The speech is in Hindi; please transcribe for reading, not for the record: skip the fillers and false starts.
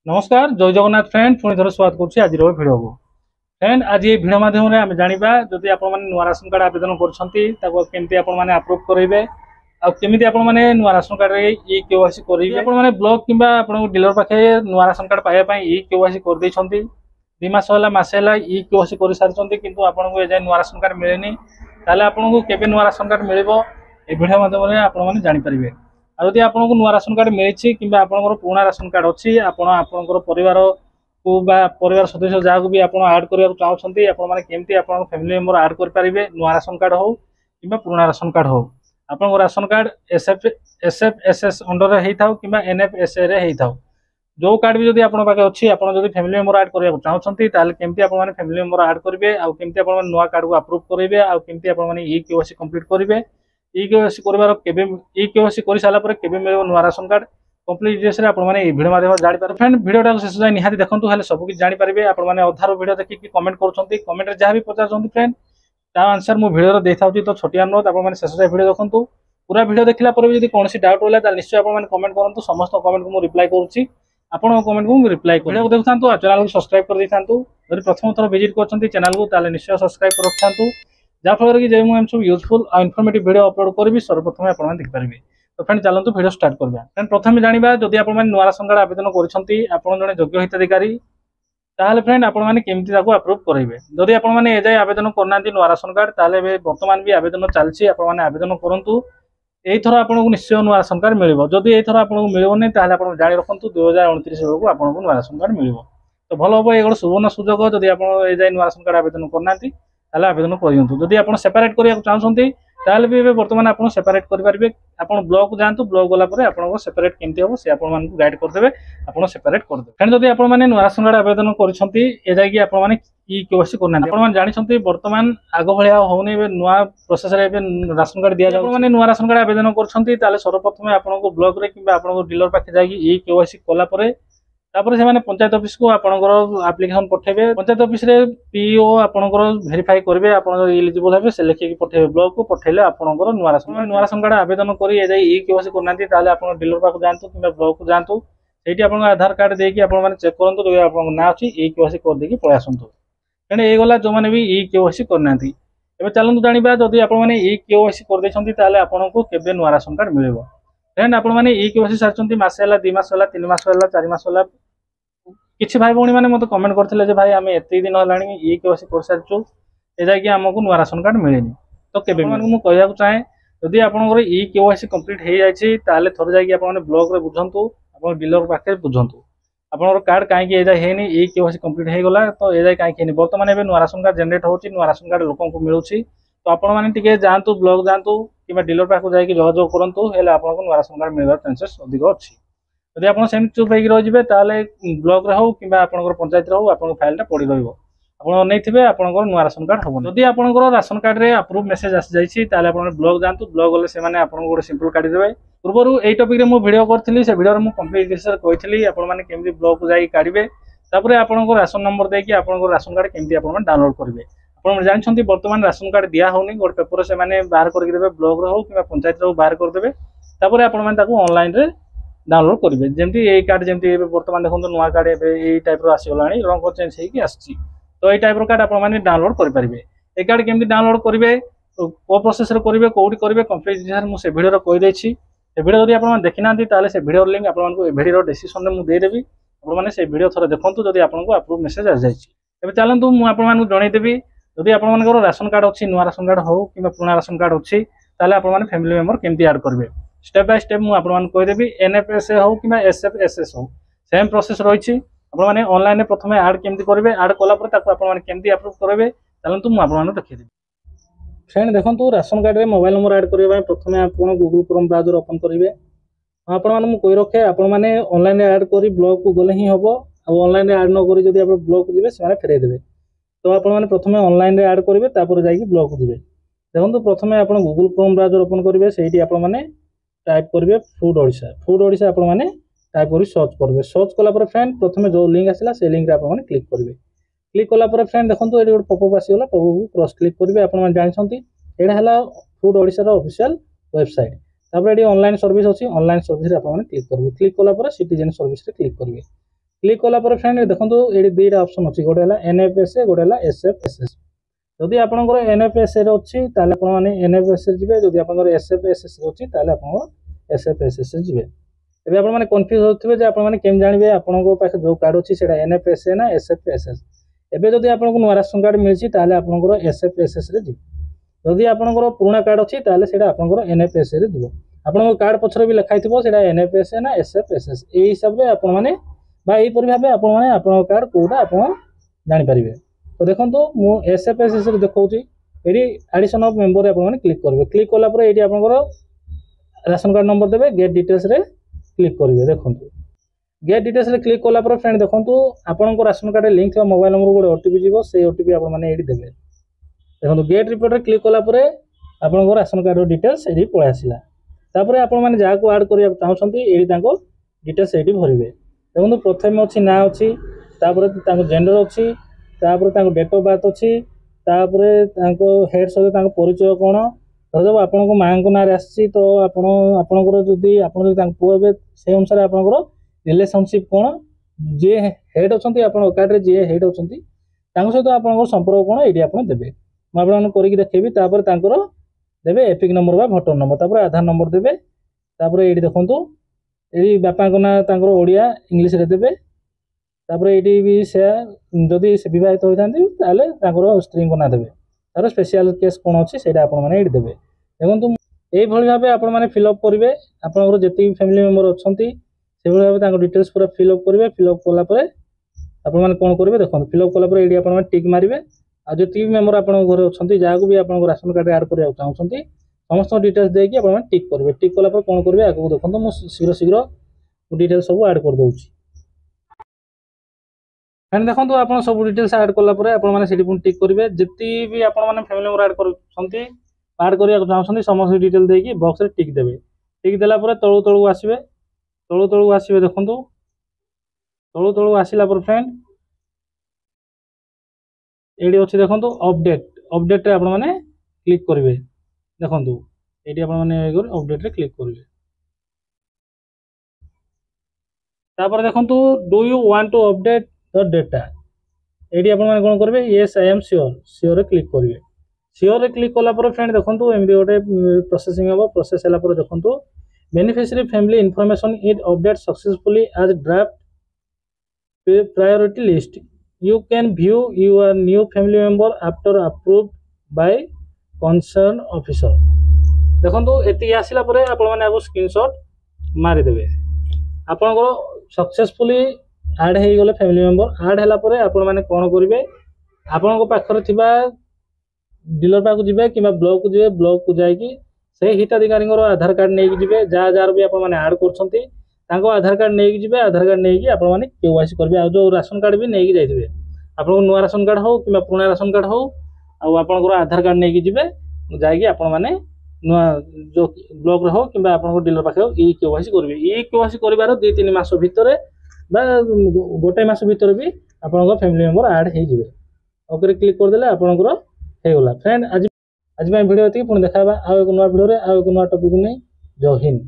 नमस्कार जय जगन्नाथ फ्रेंड पुणी थोड़ा स्वागत करुच्ची आज भिडियो को फ्रेंड आज ये भिडियो माध्यम आम जाना जदि आप नुआ राशन कार्ड आवेदन करमती आप्रुव करेंगे आमती आपने नुआ राशन कार्ड इ केवाईसी करेंगे आपने ब्लॉक कि डीलर पाखे नुआ राशन कार्ड पाइबा इ केवाईसी कर दि मास है मसे इ केवाईसी कर सारी कि आपको एजाए नुआ राशन कार्ड मिलेनि आपको केवे नुआ राशन कार्ड मिल भिडियो माध्यम आपने जानीपारे आदि आपको नुआ राशन कार्ड मिली कि पुराना राशन कार्ड अच्छी आपणकर परिवार को परिवार सदस्य जहाँ भी आप आड करने चाहते केमती फैमिली मेंबर आड करेंगे नुआ राशन कार्ड हो कि पुराना राशन कार्ड हो आप राशन कार्ड एसएफएसएस अंडर होता कि एनएफएसए रे होता जो कार्ड भी जब आप अच्छी आप फैमिली मेंबर आड करने चाहते केमती आप फैमिली मेंबर आड करेंगे आमती आप नुआ कार्ड को आप्रुव करेंगे आमती आपने इ केवाईसी कंप्लीट करेंगे इ केवाईसी इ केवाईसी कर सारापर केवे मिले नुआ राशन कार्ड कंप्लीट डिटेल्स आपने भिडियो माध्यम जानीपारे फ्रेंड भिडियो शेष जाए निहाती देखते हेल्ले सबकि जानीपारे आपने अधार भिडियो देखिए कमेंट कमेंट जहाँ भी पचार फ्रेंड ता आंसर मुझे भिडियो दे था तो छोटिया अनुरोध आपने शेष जाए भिडियो देखूँ पूरा भिडियो देखला कौन डाउट रहा निश्चय आपने कमेंट करूँ समस्त कमेंट को मुझे रिप्लाई करुँची आपन कमेंट को रिप्लाई भिडियो देखुं चैनल को सब्सक्राइब कर देता प्रथम थर विजिट कर चैनल को निश्चय सब्सक्राइब कर रखा जहाँफल कि जब मुझे सब यूजफुल और इनफॉर्मेटिव वीडियो अपलोड करी सर्वप्रथम आप देखिपारे तो फ्रेंड चलते वीडियो स्टार्ट करवा फ्रेंड प्रथम जाना जदि आप नुआ राशन कार्ड आवेदन कर जड़े योग्य हिताधिकारी ताहले फ्रेंड आपने केमती आप्रुव करेंगे जदि आपने एजाए आवेदन करना नुआ राशन कार्ड ताहले बर्तमान भी आवेदन चलती आपने आवेदन करूँ यही आपको निश्चय नुआ राशन कार्ड मिले जदि यही आपको मिलनी आप जाणी रखुँ 2029 बेलू आपको नुआ राशन कार्ड मिले तो भल हम ये गोटे सुवर्ण सुजोग जदि आप एजाए नुआ राशन कार्ड आवेदन करना आवेदन करूँ जदि आप सेपरेट करने चाहते ताल भी बर्तमान आप सेपरेट करेंगे आप ब्लॉक जातु ब्लॉक गलापर आप सेपरेट केमती हम से आपको गाइड करदे आप सेपरेट करदे फ्रेंड जदि आपने नुआ राशन कार्ड आवेदन करजाई आपने इ केवाईसी करना आपने जानते बर्तमान आग भाया होनी नुआ प्रोसेस राशन कार्ड दि जाए नुआ राशन कार्ड आवेदन कर सर्वप्रथम आपको ब्लॉक रे कि डीलर पाखे जाकि इ केवाईसी कलापर तापर से पंचायत ऑफिस को आपनकर एप्लिकेशन पठेबे पंचायत ऑफिस रे पीओ आपनकर वेरीफाई करबे आपन एलिजिबल हेबे से लेखि पठेबे ब्लॉक को पठेले आपनकर नुआ राशन कार्ड आवेदन करी ए जाई इ केवाईसी करनांती ताले आपन डीलर पाक जानतु कि ब्लॉक को जानतु सेठी आपन आधार कार्ड देकी आपन माने चेक करंतु जो आपन ना अछि इ केवाईसी कर देकी पळै आसंतु एने ए गला जो माने भी इ केवाईसी करनांती एबे चलंतु जानिबा जदि आपन माने इ केवाईसी कर दैछंती ताले आपनको केबे नुआ राशन कार्ड मिलेबो फ्रेंड आपन माने इ केवाईसी सारचंती मास हैला 2 मास हैला 3 मास हैला 4 मास हैला किसी भाई भौणी मैंने मत कमेंट करते भाई आम एत दिन है इ केवाईसी कर सारी जाकि आमको नुआ राशन कार्ड मिले तो केबे मुझे कहना चाहे जदि आपंकर इ केवाईसी कंप्लीट हो जाए थोड़े जाकि ब्लॉक रे बुझंतु आप डीलर पाखे बुझंतु आपंकर कार्ड कहीं एजाए है इ केवाईसी कंप्लीट हो गला तो एजाए कहीं बर्तमान एवं नुआ राशन कार्ड जनरेट होची नुआ राशन कार्ड लोक मिलूँ तो आपने जातु ब्लॉक जातु कि डीलर पाक जाकि जोगाजोग करूँ आपको नुआ राशन कार्ड मिलवार चांसेस अधिक अच्छी जदि आप चुप होगी ब्लॉक रे हो कि पंचायत रे हो आप फाइलटा पड़ी रही आपंकर नुआ राशन कार्ड हम जदि आपंकर राशन कार्ड रे अप्रूव मेसेज आसी जाए ब्लॉक जातु ब्लॉक गले से गोटे सिंपल काटी देवे पूर्व यही टपिक रे वीडियो करी से वीडियो कंप्लीट कही आपमि ब्लॉक को जाकि काढ़े आपंकर राशन नंबर देकी राशन कार्ड केमती आप डाउनलोड करेंगे आप जानते बर्तमान राशन कार्ड दिया होनी गोटे पेपर से बाहर करके ब्लॉक रे हो कि पंचायत रे बाहर करदे ऑनलाइन रे डाउनलोड करेंगे जमी ये कार्ड जमी बर्तमान देखो नुआ कार्ड ये टाइप आसीगला रंग चेंज होगी तो ये टाइप कार्ड आपने डाउनलोड करेंगे ये कार्ड केमती डाउनलोड करेंगे को प्रोसेस करेंगे कौटी करेंगे कंप्लीट डिटेल्स मुझे भिडियो कहीदे भिडियो जब आप देखी ना से भिडियो लिंक आपको भिडियो डिस्क्रिप्शन में देदेवी आपने से भिडियो थोड़ा देखूँ जब आपको अप्रूव मेसेज आसी जाए चलतु मुझे जनईदेवी जदि आपर राशन कार्ड अच्छी नुआ राशन कार्ड हो कि पुराना राशन कार्ड अच्छी आपने फैमिली मेंबर केमती ऐड करेंगे स्टेप बाय स्टेप मुझे कहीदेवी एनएफएसए हो कि एसएफएसएस हो सेम प्रोसेस रही आपने ऑनलाइन प्रथम ऐड केमती करेंगे ऐड कलापर केमती अप्रूव करेंगे चलतु मुझे देखीदेवी फ्रेंड देखो राशन कार्ड रे मोबाइल नंबर ऐड करने प्रथम आप गूगल क्रोम ब्राउजर ओपन करेंगे आपने कही रखे आपने ऑनलाइन ऐड कर ब्लॉक को गले ही हम ऑनलाइन ऐड न करी आप ब्लॉक को जी फेरई देवे तो आपने प्रथम ऑनलाइन ऐड करेंगे जाकि ब्लॉक को जी देखो प्रथम आप गूगल क्रोम ब्राउजर ओपन करेंगे से आपने टाइप करेंगे फूड ओडिशा आपने टाइप कर सर्च करेंगे सर्च कलापर फ्रेंड प्रथम जो लिंक आसला से लिंक आपने क्लिक करेंगे क्लिक कलापर फ्रेंड देखो ये गोटे पॉपअप आसीगला पॉपअप को क्रॉस क्लिक करेंगे आपने जानते यहाँ है फूड ओडिशार ऑफिशियल वेबसाइट तापर ये ऑनलाइन सर्विस अच्छी ऑनलाइन सर्विस आपने क्लिक करेंगे क्लिक कलापर सिटीजन सर्विस क्लिक करेंगे क्लिक कला फ्रेंड देखो ये दुईटा ऑप्शन अच्छी गोटे है एनएफएसए गोटे है एसएफएसएस जदि आपंकर एनएफएसए अच्छी एनएफएसए जी जदि आप एसएफएसएस अच्छी आप एसएफएसएस जी ଏବେ ଆପଣମାନେ କନଫ୍ୟୁଜ ହେଉଥିବେ ଯେ ଆପଣମାନେ କେମିତି ଜାଣିବେ ଆପଣଙ୍କ ପାଖରେ ଯେଉଁ କାର୍ଡ଼ ଅଛି ସେଇଟା ଏନ୍ଏଫଏସ୍ଏ ନା ଏସ୍ଏଫଏସ୍ଏସ୍ ଏବେ ଯଦି ଆପଣଙ୍କୁ ନୂଆ ରାସନ କାର୍ଡ଼ ମିଳିଛି ତାହେଲେ ଆପଣଙ୍କର ଏସ୍ଏଫଏସ୍ଏସ୍ରେ ଯିବ ଯଦି ଆପଣଙ୍କର ପୁରୁଣା କାର୍ଡ଼ ଅଛି ତାହେଲେ ସେଇଟା ଆପଣଙ୍କର ଏନ୍ଏଫଏସ୍ଏରେ ଯିବ ଆପଣଙ୍କ କାର୍ଡ଼ ପଛରେ ବି ଲେଖା ହେଇଥିବ ସେଇଟା ଏନ୍ଏଫଏସ୍ଏ ନା ଏସ୍ଏଫଏସ୍ଏସ୍ ଏହି ହିସାବରେ ଆପଣମାନେ ବା ଏହିପରି ଭାବେ ଆପଣମାନେ ଆପଣଙ୍କ କାର୍ଡ଼ କେଉଁଟା ଆପଣ ଜାଣିପାରିବେ ତ ଦେଖନ୍ତୁ ମୁଁ ଏସ୍ଏଫଏସ୍ଏସ୍ରେ ଦେଖାଉଛି ଏଠି ଆଡ଼ିସନ୍ ଅଫ୍ ମେମ୍ବରରେ ଆପଣମାନେ କ୍ଲିକ୍ କରିବେ କ୍ଲିକ୍ କଲା ପରେ ଏଇଠି ଆପଣଙ୍କର ରାସନ କାର୍ଡ଼ ନମ୍ବର ଦେବେ ଗେଟ୍ ଡିଟେଲ୍ସରେ क्लिक करेंगे देखो गेट डिटेल्स रे क्लिक कला फ्रेंड देखो आपन राशन कार्ड लिंक थी मोबाइल नंबर गोटे ओटीपी जीव से ओटीपी आपने देवे देखो गेट रिपोर्ट रे क्लिक कला आपन राशन कार्ड डिटेल्स ये पलि आसला तापर आपने जहाँ को आड करने चाहते ये डिटेल्स ये भरवे देखो प्रथम अच्छी ना अच्छी जेंडर अच्छी डेट ऑफ बर्थ अच्छी हेड सहित परिचय कौन जब आपण माँ ना आसी तो आपणकर जदि पुआ हे से अनुसार आपंकर रिलेशनशिप कौन जी हेड अच्छा कार्ड जी हेड अच्छा सहित आप संपर्क कौन ये आप देवे मुझे करके देखेबी देवे एपिक नंबर बा भोटर नंबर आधार नंबर देवे ये देखो ये बापा ना ओडिया इंग्लीश रे देवे ये भी से जदि बहुत होता स्त्री को ना देवे तार स्पेशल केस कौन अच्छी से आपने देवे देखो यही भाव आप फिलअप करेंगे आपंकर जी फैमिली मेंबर अच्छा से भाव डिटेल्स पूरा फिलअप करेंगे फिलअप कलापर आपने कौन करेंगे देखो फिलअप कलापर ये आप टिक मारे आ जो मेम्बर आप घर अच्छा जहाँ को भी आप राशन कार्ड आड करने चाहते समस्त डिटेल्स देकी आप टिक करेंगे टिक कलापर कौन करेंगे आगे देखो मुझे शीघ्र शीघ्र डिटेल्स सब आड कर दूसरी फ्रेंड देखो आप सब डिटेल्स आड कलापर आपने टिक करेंगे जितनी भी आपने फैमिली मेंबर आड करने चाहते समस्त डिटेल देकी बॉक्स रे टिक देवे टिक देला तलू तलू आसवे देखो तलू तलू आसला फ्रेंड ये अच्छी देखो अपडेट आप क्लिक करेंगे देखो ये अपडेट रे क्लिक करेंगे तापर देखो do you want to update the data ये आप कौन करेंगे yes I am sure click करेंगे श्योर रे क्लिक कला फ्रेंड देखो एमती गोटे प्रोसेसिंग हम प्रोसेस है देखो beneficiary family information it update successfully as draft priority list you can view your new family member after approved by concern officer देखो ये आसला आप स्क्रीनशॉट मारिदेवे आपंकर सक्सेसफुली आड हो गले फैमिली मेंबर आड है आपने कौन करेंगे आपण पाखर थिबा डीलर पाक जी कि ब्लॉक को जी ब्लॉक को जाकि से हिताधिकारी आधार कार्ड नहीं जी जहाँ जार भी आपने आड कर आधार कार्ड नहीं जी आधार कार्ड नहीं आपने केवाईसी करेंगे आ जो राशन कार्ड भी नहीं जाइए आप नुआ राशन कार्ड हो कि पुराना राशन कार्ड हो आपंकर आधार कार्ड नहीं जी जाकि आपने नुआ जो ब्लॉक हो कि डीलर पाखे हो ई केवाईसी करेंगे ई केवाईसी कर 2-3 मास भितर गोटे मास भितर भी आप फैमिली मेंबर आड हो ओके क्लिक करदे आपंकर होगला फ्रेंड आज भिडियो ये पुणी देखा आउ एक नुआ भिडियो आउ एक नुआ टॉपिक नहीं जय हिंद।